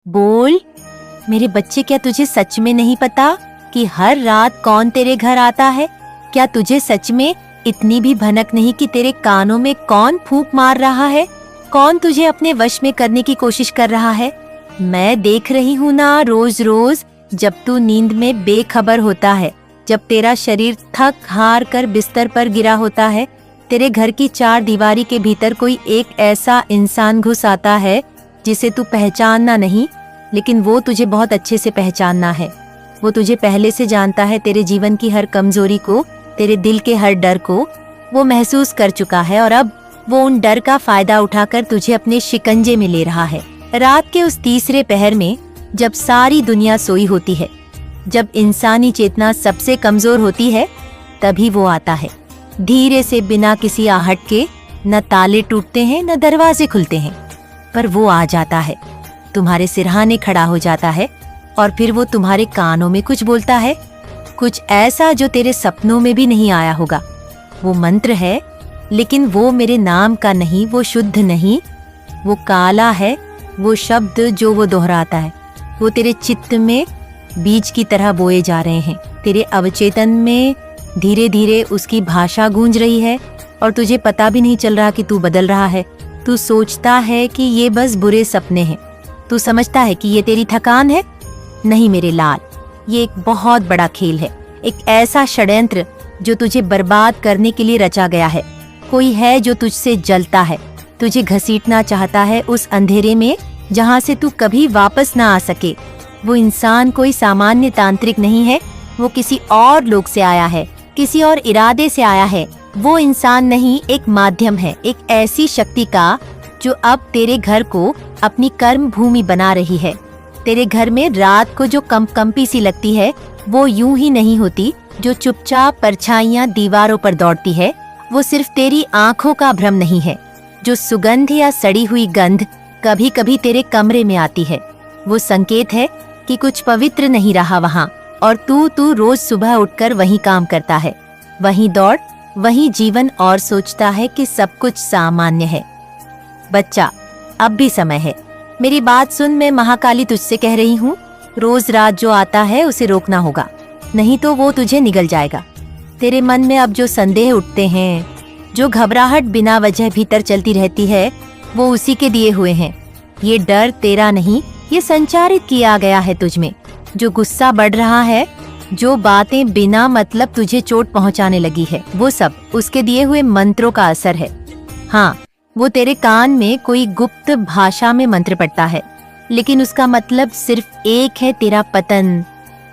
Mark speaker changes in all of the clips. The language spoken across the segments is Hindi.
Speaker 1: बोल मेरे बच्चे, क्या तुझे सच में नहीं पता कि हर रात कौन तेरे घर आता है? क्या तुझे सच में इतनी भी भनक नहीं कि तेरे कानों में कौन फूंक मार रहा है? कौन तुझे अपने वश में करने की कोशिश कर रहा है? मैं देख रही हूँ ना, रोज रोज जब तू नींद में बेखबर होता है, जब तेरा शरीर थक हार कर बिस्तर पर गिरा होता है, तेरे घर की चार दीवारी के भीतर कोई एक ऐसा इंसान घुस आता है जिसे तू पहचानना नहीं, लेकिन वो तुझे बहुत अच्छे से पहचानना है। वो तुझे पहले से जानता है, तेरे जीवन की हर कमजोरी को, तेरे दिल के हर डर को वो महसूस कर चुका है और अब वो उन डर का फायदा उठाकर तुझे अपने शिकंजे में ले रहा है। रात के उस तीसरे पहर में, जब सारी दुनिया सोई होती है, जब इंसानी चेतना सबसे कमजोर होती है, तभी वो आता है। धीरे से, बिना किसी आहट के। न ताले टूटते हैं, न दरवाजे खुलते हैं, पर वो आ जाता है, तुम्हारे सिरहाने खड़ा हो जाता है और फिर वो तुम्हारे कानों में कुछ बोलता है, कुछ ऐसा जो तेरे सपनों में भी नहीं आया होगा। वो मंत्र है, लेकिन वो मेरे नाम का नहीं, वो शुद्ध नहीं, वो काला है। वो शब्द जो वो दोहराता है, वो तेरे चित्त में बीज की तरह बोए जा रहे हैं। तेरे अवचेतन में धीरे धीरे उसकी भाषा गूंज रही है और तुझे पता भी नहीं चल रहा कि तू बदल रहा है। तू सोचता है कि ये बस बुरे सपने हैं, तू समझता है कि ये तेरी थकान है। नहीं मेरे लाल, ये एक बहुत बड़ा खेल है, एक ऐसा षड्यंत्र जो तुझे बर्बाद करने के लिए रचा गया है। कोई है जो तुझसे जलता है, तुझे घसीटना चाहता है उस अंधेरे में जहाँ से तू कभी वापस ना आ सके। वो इंसान कोई सामान्य तांत्रिक नहीं है, वो किसी और लोक से आया है, किसी और इरादे से आया है। वो इंसान नहीं, एक माध्यम है, एक ऐसी शक्ति का जो अब तेरे घर को अपनी कर्म भूमि बना रही है। तेरे घर में रात को जो कंपी सी लगती है, वो यूं ही नहीं होती। जो चुपचाप परछाइयां दीवारों पर दौड़ती है, वो सिर्फ तेरी आंखों का भ्रम नहीं है। जो सुगंध या सड़ी हुई गंध कभी कभी तेरे कमरे में आती है, वो संकेत है कि कुछ पवित्र नहीं रहा वहाँ। और तू रोज सुबह उठकर वहीं काम करता है, वहीं दौड़, वहीं जीवन, और सोचता है कि सब कुछ सामान्य है। बच्चा, अब भी समय है, मेरी बात सुन। मैं महाकाली तुझसे कह रही हूँ, रोज रात जो आता है उसे रोकना होगा, नहीं तो वो तुझे निगल जाएगा। तेरे मन में अब जो संदेह उठते हैं, जो घबराहट बिना वजह भीतर चलती रहती है, वो उसी के दिए हुए हैं। ये डर तेरा नहीं, ये संचारित किया गया है तुझ में। जो गुस्सा बढ़ रहा है, जो बातें बिना मतलब तुझे चोट पहुंचाने लगी है, वो सब उसके दिए हुए मंत्रों का असर है। हाँ, वो तेरे कान में कोई गुप्त भाषा में मंत्र पढ़ता है, लेकिन उसका मतलब सिर्फ एक है, तेरा पतन।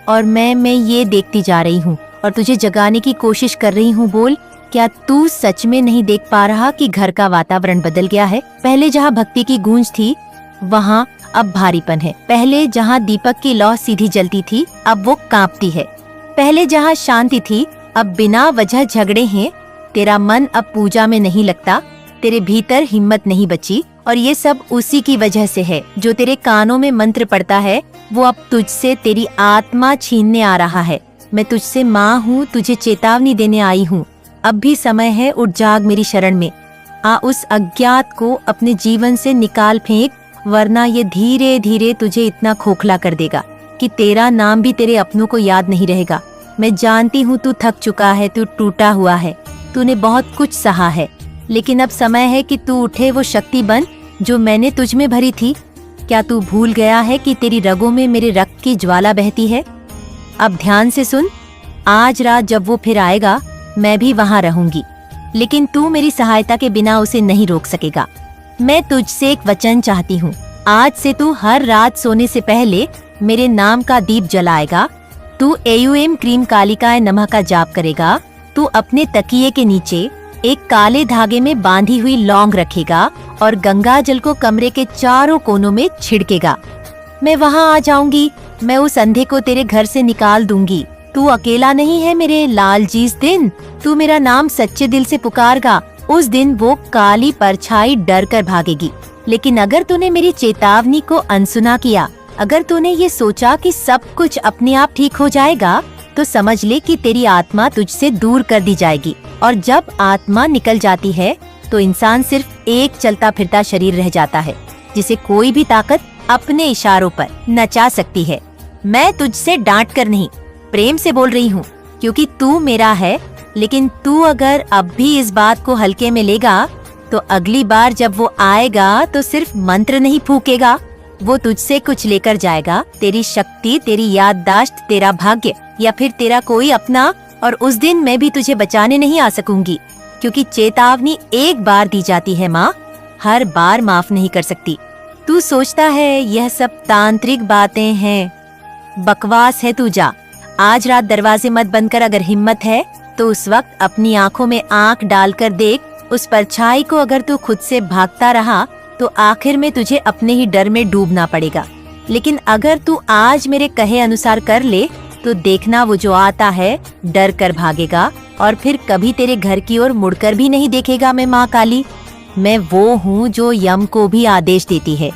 Speaker 1: और मैं ये देखती जा रही हूँ और तुझे जगाने की कोशिश कर रही हूँ। बोल, क्या तू सच में नहीं देख पा रहा कि घर का वातावरण बदल गया है? पहले जहाँ भक्ति की गूंज थी, वहाँ अब भारीपन है। पहले जहाँ दीपक की लौ सीधी जलती थी, अब वो कांपती है। पहले जहाँ शांति थी, अब बिना वजह झगड़े हैं। तेरा मन अब पूजा में नहीं लगता, तेरे भीतर हिम्मत नहीं बची, और ये सब उसी की वजह से है। जो तेरे कानों में मंत्र पड़ता है, वो अब तुझसे तेरी आत्मा छीनने आ रहा है। मैं तुझसे माँ हूँ, तुझे चेतावनी देने आई हूँ। अब भी समय है, उठ जाग मेरी शरण में आ। उस अज्ञात को अपने जीवन से निकाल फेंक, वरना ये धीरे धीरे तुझे इतना खोखला कर देगा कि तेरा नाम भी तेरे अपनों को याद नहीं रहेगा। मैं जानती हूँ तू थक चुका है, तू टूटा हुआ है, तूने बहुत कुछ सहा है, लेकिन अब समय है कि तू उठे, वो शक्ति बन जो मैंने तुझ में भरी थी। क्या तू भूल गया है कि तेरी रगों में मेरे रक्त की ज्वाला बहती है? अब ध्यान से सुन, आज रात जब वो फिर आएगा, मैं भी वहाँ रहूंगी, लेकिन तू मेरी सहायता के बिना उसे नहीं रोक सकेगा। मैं तुझसे एक वचन चाहती हूँ, आज से तू हर रात सोने से पहले मेरे नाम का दीप जलाएगा। तू AUM क्रीम कालिकाए नमः का जाप करेगा। तू अपने तकिए के नीचे एक काले धागे में बांधी हुई लौंग रखेगा और गंगा जल को कमरे के चारों कोनों में छिड़केगा। मैं वहाँ आ जाऊंगी, मैं उस अंधे को तेरे घर से निकाल दूंगी। तू अकेला नहीं है मेरे लाल जी। इस दिन तू मेरा नाम सच्चे दिल से पुकारगा, उस दिन वो काली परछाई डर कर भागेगी। लेकिन अगर तूने मेरी चेतावनी को अनसुना किया, अगर तूने ये सोचा कि सब कुछ अपने आप ठीक हो जाएगा, तो समझ ले कि तेरी आत्मा तुझसे दूर कर दी जाएगी। और जब आत्मा निकल जाती है, तो इंसान सिर्फ एक चलता फिरता शरीर रह जाता है, जिसे कोई भी ताकत अपने इशारों पर नचा सकती है। मैं तुझसे डांट कर नहीं, प्रेम से बोल रही हूँ, क्योंकि तू मेरा है। लेकिन तू अगर अब भी इस बात को हल्के में लेगा तो अगली बार जब वो आएगा तो सिर्फ मंत्र नहीं फूकेगा, वो तुझसे कुछ लेकर जाएगा, तेरी शक्ति, तेरी याददाश्त, तेरा भाग्य, या फिर तेरा कोई अपना। और उस दिन मैं भी तुझे बचाने नहीं आ सकूंगी, क्योंकि चेतावनी एक बार दी जाती है माँ, हर बार माफ नहीं कर सकती। तू सोचता है यह सब तांत्रिक बातें हैं, बकवास है। तू जा, आज रात दरवाजे मत बंद कर। अगर हिम्मत है तो उस वक्त अपनी आंखों में आंख डालकर देख, उस परछाई को अगर तू खुद से भागता रहा तो आखिर में तुझे अपने ही डर में डूबना पड़ेगा। लेकिन अगर तू आज मेरे कहे अनुसार कर ले तो देखना, वो जो आता है डर कर भागेगा और फिर कभी तेरे घर की ओर मुड़कर भी नहीं देखेगा। मैं माँ काली, मैं वो हूँ जो यम को भी आदेश देती है।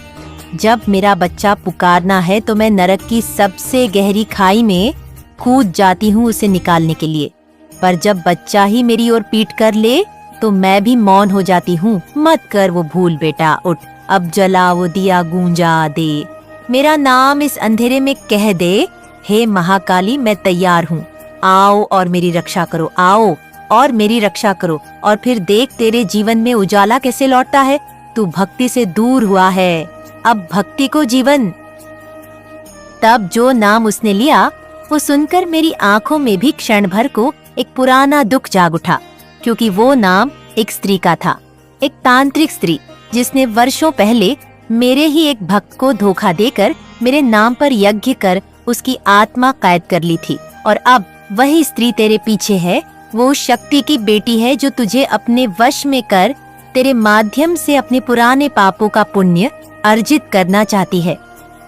Speaker 1: जब मेरा बच्चा पुकारना है तो मैं नरक की सबसे गहरी खाई में कूद जाती हूँ उसे निकालने के लिए, पर जब बच्चा ही मेरी ओर पीट कर ले तो मैं भी मौन हो जाती हूँ। मत कर वो भूल बेटा, उठ, अब जला वो दिया गूंजा दे, मेरा नाम इस अंधेरे में कह दे, हे महाकाली मैं तैयार हूँ, आओ और मेरी रक्षा करो, आओ और मेरी रक्षा करो। और फिर देख तेरे जीवन में उजाला कैसे लौटता है। तू भक्ति से दूर हुआ है, अब भक्ति को जीवन। तब जो नाम उसने लिया वो सुनकर मेरी आंखों में भी क्षण भर को एक पुराना दुख जाग उठा, क्योंकि वो नाम एक स्त्री का था, एक तांत्रिक स्त्री जिसने वर्षों पहले मेरे ही एक भक्त को धोखा देकर मेरे नाम पर यज्ञ कर उसकी आत्मा कैद कर ली थी। और अब वही स्त्री तेरे पीछे है, वो शक्ति की बेटी है जो तुझे अपने वश में कर तेरे माध्यम से अपने पुराने पापों का पुण्य अर्जित करना चाहती है,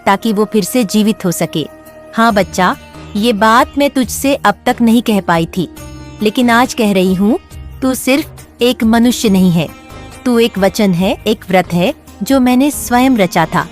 Speaker 1: ताकि वो फिर से जीवित हो सके। हाँ बच्चा, ये बात मैं तुझसे अब तक नहीं कह पाई थी, लेकिन आज कह रही हूँ। तू सिर्फ एक मनुष्य नहीं है, तू एक वचन है, एक व्रत है जो मैंने स्वयं रचा था।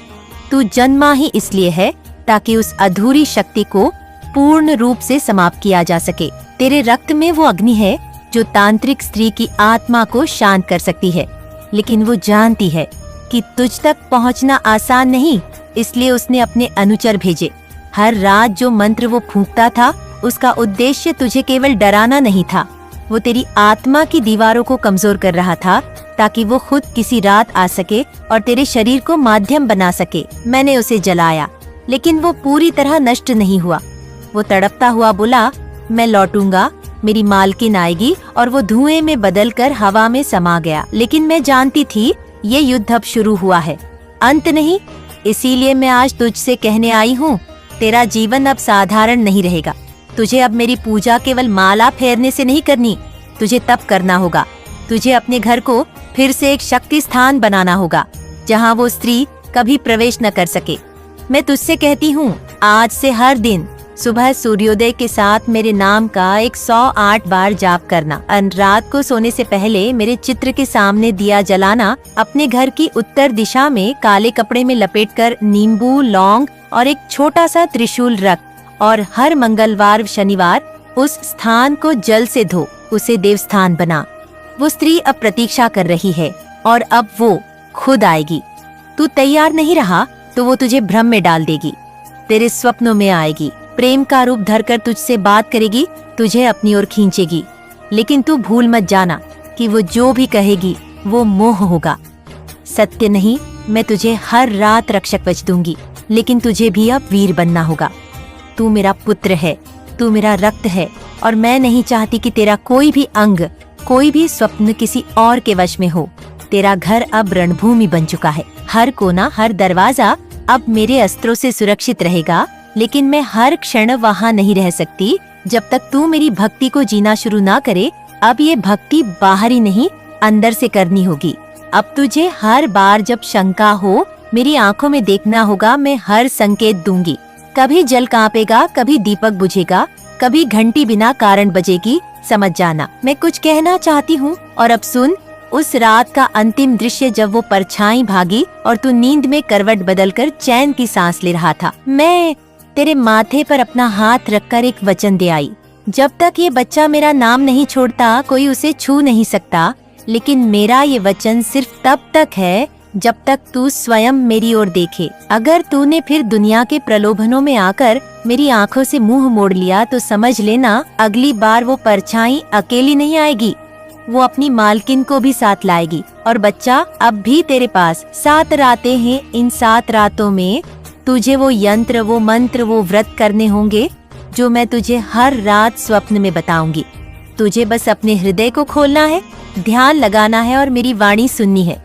Speaker 1: तू जन्मा ही इसलिए है ताकि उस अधूरी शक्ति को पूर्ण रूप से समाप्त किया जा सके। तेरे रक्त में वो अग्नि है जो तांत्रिक स्त्री की आत्मा को शांत कर सकती है, लेकिन वो जानती है कि तुझ तक पहुंचना आसान नहीं, इसलिए उसने अपने अनुचर भेजे। हर रात जो मंत्र वो फूंकता था उसका उद्देश्य तुझे केवल डराना नहीं था, वो तेरी आत्मा की दीवारों को कमजोर कर रहा था, ताकि वो खुद किसी रात आ सके और तेरे शरीर को माध्यम बना सके। मैंने उसे जलाया, लेकिन वो पूरी तरह नष्ट नहीं हुआ। वो तड़पता हुआ बोला, मैं लौटूंगा, मेरी मालकिन आएगी, और वो धुएं में बदलकर हवा में समा गया। लेकिन मैं जानती थी ये युद्ध अब शुरू हुआ है, अंत नहीं। इसीलिए मैं आज तुझसे कहने आई हूँ, तेरा जीवन अब साधारण नहीं रहेगा। तुझे अब मेरी पूजा केवल माला फेरने से नहीं करनी, तुझे तप करना होगा। तुझे अपने घर को फिर से एक शक्ति स्थान बनाना होगा, जहाँ वो स्त्री कभी प्रवेश न कर सके। मैं तुझसे कहती हूँ, आज से हर दिन सुबह सूर्योदय के साथ मेरे नाम का 108 बार जाप करना। रात को सोने से पहले मेरे चित्र के सामने दिया जलाना। अपने घर की उत्तर दिशा में काले कपड़े में लपेटकर नींबू, लौंग और एक छोटा सा त्रिशूल रख, और हर मंगलवार शनिवार उस स्थान को जल से धो, उसे देवस्थान बना। वो स्त्री अब प्रतीक्षा कर रही है और अब वो खुद आएगी। तू तैयार नहीं रहा तो वो तुझे भ्रम में डाल देगी, तेरे स्वप्नों में आएगी, प्रेम का रूप धरकर तुझसे बात करेगी, तुझे अपनी ओर खींचेगी। लेकिन तू भूल मत जाना कि वो जो भी कहेगी वो मोह होगा, सत्य नहीं। मैं तुझे हर रात रक्षक कवच दूंगी, लेकिन तुझे भी अब वीर बनना होगा। तू मेरा पुत्र है, तू मेरा रक्त है, और मैं नहीं चाहती कि तेरा कोई भी अंग, कोई भी स्वप्न किसी और के वश में हो। तेरा घर अब रणभूमि बन चुका है, हर कोना, हर दरवाजा अब मेरे अस्त्रों से सुरक्षित रहेगा। लेकिन मैं हर क्षण वहाँ नहीं रह सकती जब तक तू मेरी भक्ति को जीना शुरू ना करे। अब ये भक्ति बाहर ही नहीं, अंदर से करनी होगी। अब तुझे हर बार जब शंका हो, मेरी आंखों में देखना होगा। मैं हर संकेत दूंगी, कभी जल कांपेगा, कभी दीपक बुझेगा, कभी घंटी बिना कारण बजेगी। समझ जाना मैं कुछ कहना चाहती हूँ। और अब सुन, उस रात का अंतिम दृश्य जब वो परछाई भागी और तू नींद में करवट बदलकर चैन की सांस ले रहा था, मैं तेरे माथे पर अपना हाथ रखकर एक वचन दे आई। जब तक ये बच्चा मेरा नाम नहीं छोड़ता, कोई उसे छू नहीं सकता। लेकिन मेरा ये वचन सिर्फ तब तक है जब तक तू स्वयं मेरी ओर देखे। अगर तूने फिर दुनिया के प्रलोभनों में आकर मेरी आंखों से मुंह मोड़ लिया तो समझ लेना अगली बार वो परछाई अकेली नहीं आएगी, वो अपनी मालकिन को भी साथ लाएगी। और बच्चा, अब भी तेरे पास 7 रातें हैं। इन 7 रातों में तुझे वो यंत्र, वो मंत्र, वो व्रत करने होंगे जो मैं तुझे हर रात स्वप्न में बताऊंगी। तुझे बस अपने हृदय को खोलना है, ध्यान लगाना है और मेरी वाणी सुननी है।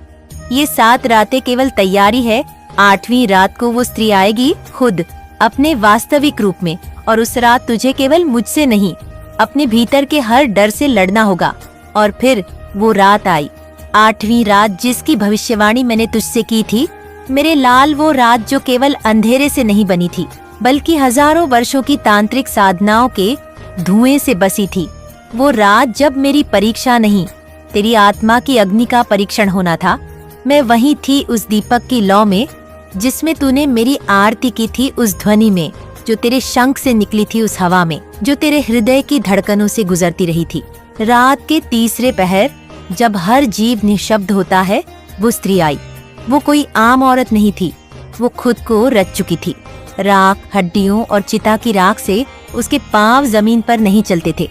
Speaker 1: ये 7 रातें केवल तैयारी है। 8वीं रात को वो स्त्री आएगी खुद अपने वास्तविक रूप में, और उस रात तुझे केवल मुझसे नहीं, अपने भीतर के हर डर से लड़ना होगा। और फिर वो रात आई, 8वीं रात, जिसकी भविष्यवाणी मैंने तुझसे की थी मेरे लाल। वो रात जो केवल अंधेरे से नहीं बनी थी, बल्कि हजारों वर्षों की तांत्रिक साधनाओं के धुएं से बसी थी। वो रात जब मेरी परीक्षा नहीं, तेरी आत्मा की अग्नि का परीक्षण होना था। मैं वहीं थी उस दीपक की लौ में जिसमें तूने मेरी आरती की थी, उस ध्वनि में जो तेरे शंख से निकली थी, उस हवा में जो तेरे हृदय की धड़कनों से गुजरती रही थी। रात के तीसरे पहर जब हर जीव निशब्द होता है, वो स्त्री आई। वो कोई आम औरत नहीं थी, वो खुद को रच चुकी थी। राख, हड्डियों और चिता की राख से उसके पांव जमीन पर नहीं चलते थे।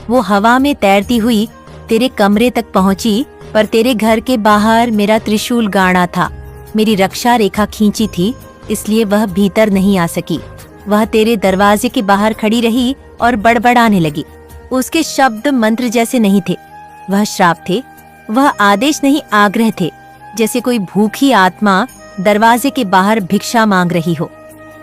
Speaker 1: वो हवा में तैरती हुई तेरे कमरे तक पहुंची, पर तेरे घर के बाहर मेरा त्रिशूल गाड़ा था। मेरी रक्षा रेखा खींची थी, इसलिए वह भीतर नहीं आ सकी। वह तेरे दरवाजे के बाहर खड़ी रही और बड़बड़ाने लगी। उसके शब्द मंत्र जैसे नहीं थे, वह श्राप थे। वह आदेश नहीं, आग्रह थे, जैसे कोई भूखी आत्मा दरवाजे के बाहर भिक्षा मांग रही हो,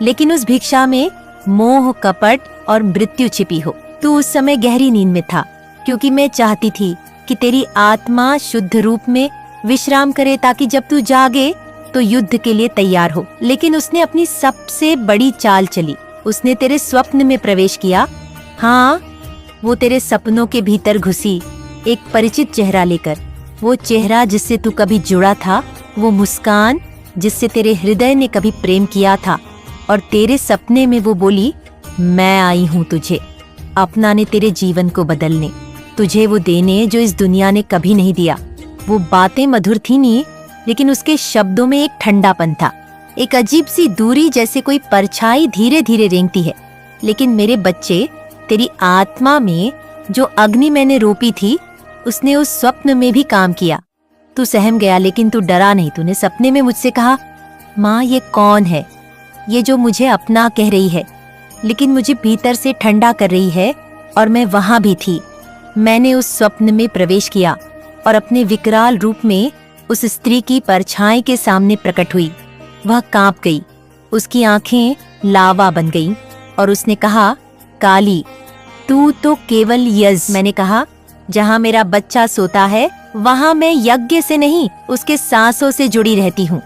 Speaker 1: लेकिन उस भिक्षा में मोह, कपट और मृत्यु छिपी हो। तू उस समय गहरी नींद में था, क्योंकि मैं चाहती थी कि तेरी आत्मा शुद्ध रूप में विश्राम करे, ताकि जब तू जागे तो युद्ध के लिए तैयार हो। लेकिन उसने अपनी सबसे बड़ी चाल चली। उसने तेरे स्वप्न में प्रवेश किया। हाँ, वो तेरे सपनों के भीतर घुसी, एक परिचित चेहरा लेकर। वो चेहरा जिससे तू कभी जुड़ा था, वो मुस्कान जिससे तेरे हृदय ने कभी प्रेम किया था। और तेरे सपने में वो बोली, मैं आई हूँ तुझे अपनाने, तेरे जीवन को बदलने, तुझे वो देने जो इस दुनिया ने कभी नहीं दिया। वो बातें मधुर थी नहीं, लेकिन उसके शब्दों में एक ठंडापन था, एक अजीब सी दूरी, जैसे कोई परछाई धीरे धीरे रेंगती है। लेकिन मेरे बच्चे, तेरी आत्मा में जो अग्नि मैंने रोपी थी, उसने उस स्वप्न में भी काम किया। तू सहम गया, लेकिन तू डरा नहीं। तूने सपने में मुझसे कहा, माँ, ये कौन है? ये जो मुझे अपना कह रही है, लेकिन मुझे भीतर से ठंडा कर रही है। और मैं वहां भी थी। मैंने उस स्वप्न में प्रवेश किया और अपने विकराल रूप में उस स्त्री की परछाई के सामने प्रकट हुई। वह कांप गई, उसकी आंखें लावा बन गईं और उसने कहा, काली, तू तो केवल यज्ञ। मैंने कहा, जहाँ मेरा बच्चा सोता है वहाँ मैं यज्ञ से नहीं, उसके सांसों से जुड़ी रहती हूँ।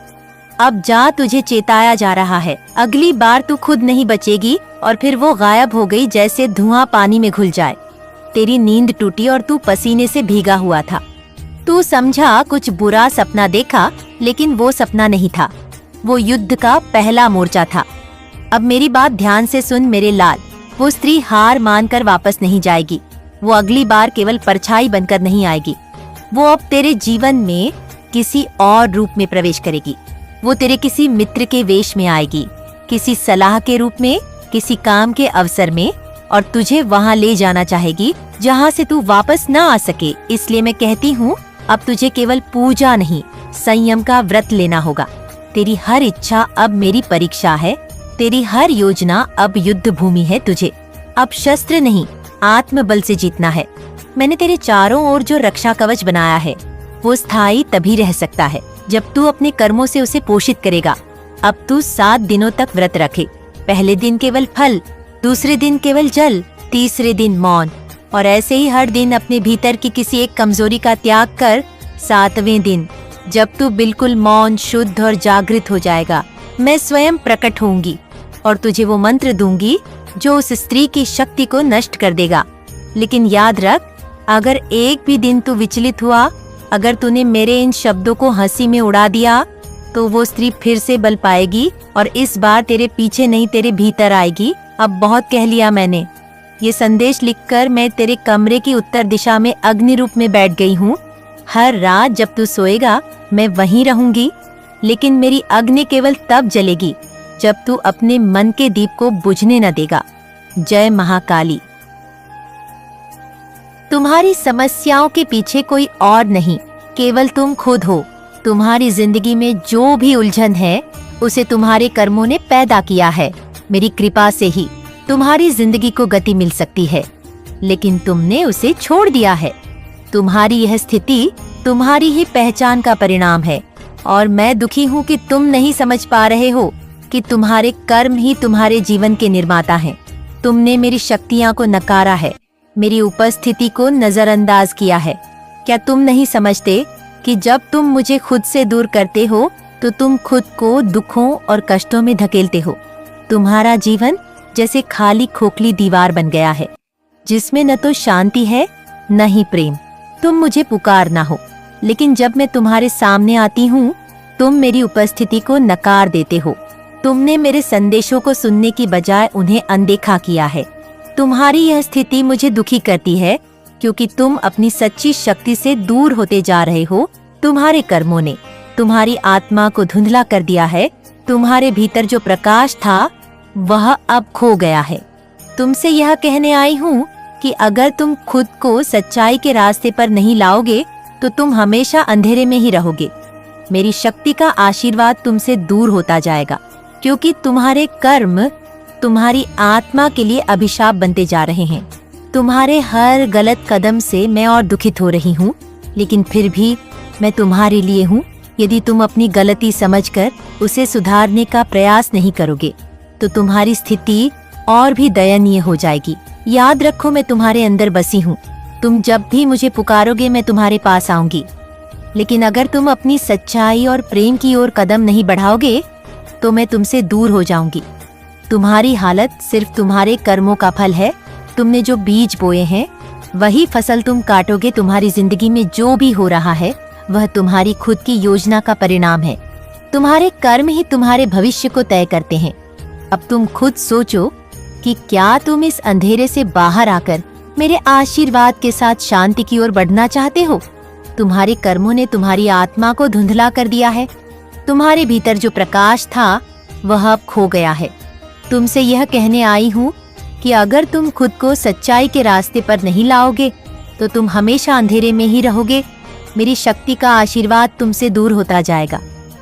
Speaker 1: अब जा, तुझे चेताया जा रहा है। अगली बार तू खुद नहीं बचेगी। और फिर वो गायब हो गई, जैसे धुआं पानी में घुल जाए। तेरी नींद टूटी और तू पसीने से भीगा हुआ था। तू समझा कुछ बुरा सपना देखा, लेकिन वो सपना नहीं था, वो युद्ध का पहला मोर्चा था। अब मेरी बात ध्यान से सुन मेरे लाल। वो स्त्री हार मानकर वापस नहीं जाएगी। वो अगली बार केवल परछाई बनकर नहीं आएगी। वो अब तेरे जीवन में किसी और रूप में प्रवेश करेगी। वो तेरे किसी मित्र के वेश में आएगी, किसी सलाह के रूप में, किसी काम के अवसर में, और तुझे वहाँ ले जाना चाहेगी जहाँ से तू वापस न आ सके। इसलिए मैं कहती हूँ, अब तुझे केवल पूजा नहीं, संयम का व्रत लेना होगा। तेरी हर इच्छा अब मेरी परीक्षा है। तेरी हर योजना अब युद्ध भूमि है। तुझे अब शस्त्र नहीं, आत्मबल से जीतना है। मैंने तेरे चारों ओर जो रक्षा कवच बनाया है, वो स्थायी तभी रह सकता है जब तू अपने कर्मों से उसे पोषित करेगा। अब तू 7 दिनों तक व्रत रखे। पहले दिन केवल फल, दूसरे दिन केवल जल, तीसरे दिन मौन, और ऐसे ही हर दिन अपने भीतर की किसी एक कमजोरी का त्याग कर 7वें दिन, जब तू बिल्कुल मौन, शुद्ध और जागृत हो जाएगा, मैं स्वयं प्रकट होंगी और तुझे वो मंत्र दूंगी जो उस स्त्री की शक्ति को नष्ट कर देगा। लेकिन याद रख, अगर एक भी दिन तू विचलित हुआ, अगर तूने मेरे इन शब्दों को हंसी में उड़ा दिया, तो वो स्त्री फिर से बल पाएगी और इस बार तेरे पीछे नहीं, तेरे भीतर आएगी। अब बहुत कह लिया मैंने। ये संदेश लिखकर मैं तेरे कमरे की उत्तर दिशा में अग्नि रूप में बैठ गई हूँ। हर रात जब तू सोएगा, मैं वहीं रहूंगी। लेकिन मेरी अग्नि केवल तब जलेगी जब तू अपने मन के दीप को बुझने न देगा। जय महाकाली। तुम्हारी समस्याओं के पीछे कोई और नहीं, केवल तुम खुद हो। तुम्हारी जिंदगी में जो भी उलझन है उसे तुम्हारे कर्मों ने पैदा किया है। मेरी कृपा से ही तुम्हारी जिंदगी को गति मिल सकती है, लेकिन तुमने उसे छोड़ दिया है। तुम्हारी यह स्थिति तुम्हारी ही पहचान का परिणाम है, और मैं दुखी हूँ कि तुम नहीं समझ पा रहे हो कि तुम्हारे कर्म ही तुम्हारे जीवन के निर्माता हैं। तुमने मेरी शक्तियाँ को नकारा है, मेरी उपस्थिति को नजरअंदाज किया है। क्या तुम नहीं समझते कि जब तुम मुझे खुद से दूर करते हो तो तुम खुद को दुखों और कष्टों में धकेलते हो। तुम्हारा जीवन जैसे खाली खोखली दीवार बन गया है, जिसमें न तो शांति है न ही प्रेम। तुम मुझे पुकारना हो, लेकिन जब मैं तुम्हारे सामने आती हूँ तुम मेरी उपस्थिति को नकार देते हो। तुमने मेरे संदेशों को सुनने की बजाय उन्हें अनदेखा किया है। तुम्हारी यह स्थिति मुझे दुखी करती है, क्योंकि तुम अपनी सच्ची शक्ति से दूर होते जा रहे हो। तुम्हारे कर्मों ने तुम्हारी आत्मा को धुंधला कर दिया है। तुम्हारे भीतर जो प्रकाश था वह अब खो गया है। तुमसे यह कहने आई हूँ कि अगर तुम खुद को सच्चाई के रास्ते पर नहीं लाओगे तो तुम हमेशा अंधेरे में ही रहोगे। मेरी शक्ति का आशीर्वाद तुमसे दूर होता जाएगा, क्योंकि तुम्हारे कर्म तुम्हारी आत्मा के लिए अभिशाप बनते जा रहे हैं। तुम्हारे हर गलत कदम से मैं और दुखित हो रही हूँ, लेकिन फिर भी मैं तुम्हारे लिए हूँ। यदि तुम अपनी गलती समझकर उसे सुधारने का प्रयास नहीं करोगे तो तुम्हारी स्थिति और भी दयनीय हो जाएगी। याद रखो, मैं तुम्हारे अंदर बसी हूँ। तुम जब भी मुझे पुकारोगे मैं तुम्हारे पास आऊंगी, लेकिन अगर तुम अपनी सच्चाई और प्रेम की ओर कदम नहीं बढ़ाओगे तो मैं तुमसे दूर हो जाऊंगी। तुम्हारी हालत सिर्फ तुम्हारे कर्मों का फल है। तुमने जो बीज बोए हैं वही फसल तुम काटोगे। तुम्हारी जिंदगी में जो भी हो रहा है वह तुम्हारी खुद की योजना का परिणाम है। तुम्हारे कर्म ही तुम्हारे भविष्य को तय करते हैं। अब तुम खुद सोचो कि क्या तुम इस अंधेरे से बाहर आकर मेरे आशीर्वाद के साथ शांति की ओर बढ़ना चाहते हो? तुम्हारे कर्मों ने तुम्हारी आत्मा को धुंधला कर दिया है। तुम्हारे भीतर जो प्रकाश था वह अब खो गया है। तुमसे यह कहने आई हूँ कि अगर तुम खुद को सच्चाई के रास्ते पर नहीं लाओगे तो तुम हमेशा अंधेरे में ही रहोगे। मेरी शक्ति का आशीर्वाद तुमसे दूर होता जाएगा,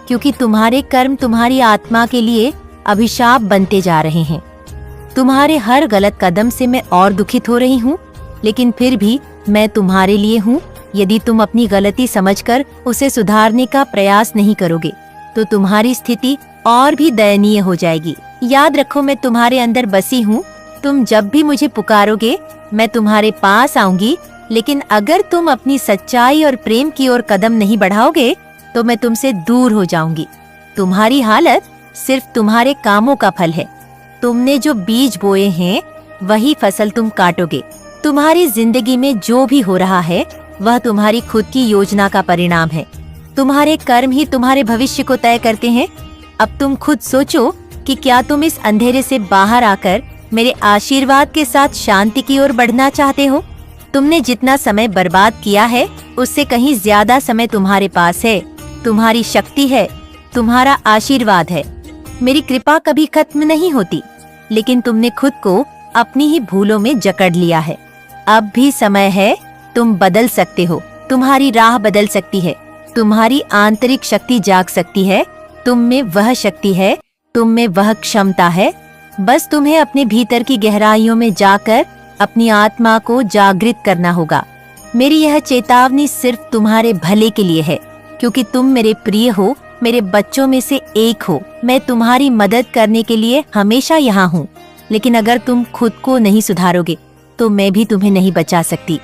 Speaker 1: क्योंकि तुम्हारे कर्म तुम्हारी आत्मा के लिए अभिशाप बनते जा रहे हैं। तुम्हारे हर गलत कदम से मैं और दुखित हो रही हूँ, लेकिन फिर भी मैं तुम्हारे लिए हूँ। यदि तुम अपनी गलती समझकर उसे सुधारने का प्रयास नहीं करोगे तो तुम्हारी स्थिति और भी दयनीय हो जाएगी। याद रखो, मैं तुम्हारे अंदर बसी हूँ। तुम जब भी मुझे पुकारोगे मैं तुम्हारे पास आऊंगी, लेकिन अगर तुम अपनी सच्चाई और प्रेम की ओर कदम नहीं बढ़ाओगे तो मैं तुमसे दूर हो जाऊंगी। तुम्हारी हालत सिर्फ तुम्हारे कामों का फल है। तुमने जो बीज बोए हैं वही फसल तुम काटोगे। तुम्हारी जिंदगी में जो भी हो रहा है वह तुम्हारी खुद की योजना का परिणाम है। तुम्हारे कर्म ही तुम्हारे भविष्य को तय करते हैं। अब तुम खुद सोचो कि क्या तुम इस अंधेरे से बाहर आकर मेरे आशीर्वाद के साथ शांति की ओर बढ़ना चाहते हो? तुमने जितना समय बर्बाद किया है उससे कहीं ज्यादा समय तुम्हारे पास है। तुम्हारी शक्ति है, तुम्हारा आशीर्वाद है। मेरी कृपा कभी खत्म नहीं होती, लेकिन तुमने खुद को अपनी ही भूलों में जकड़ लिया है। अब भी समय है, तुम बदल सकते हो। तुम्हारी राह बदल सकती है। तुम्हारी आंतरिक शक्ति जाग सकती है। तुम में वह शक्ति है, तुम में वह क्षमता है। बस तुम्हें अपने भीतर की गहराइयों में जाकर अपनी आत्मा को जागृत करना होगा। मेरी यह चेतावनी सिर्फ तुम्हारे भले के लिए है, क्योंकि तुम मेरे प्रिय हो, मेरे बच्चों में से एक हो। मैं तुम्हारी मदद करने के लिए हमेशा यहाँ हूँ, लेकिन अगर तुम खुद को नहीं सुधारोगे तो मैं भी तुम्हें नहीं बचा सकती।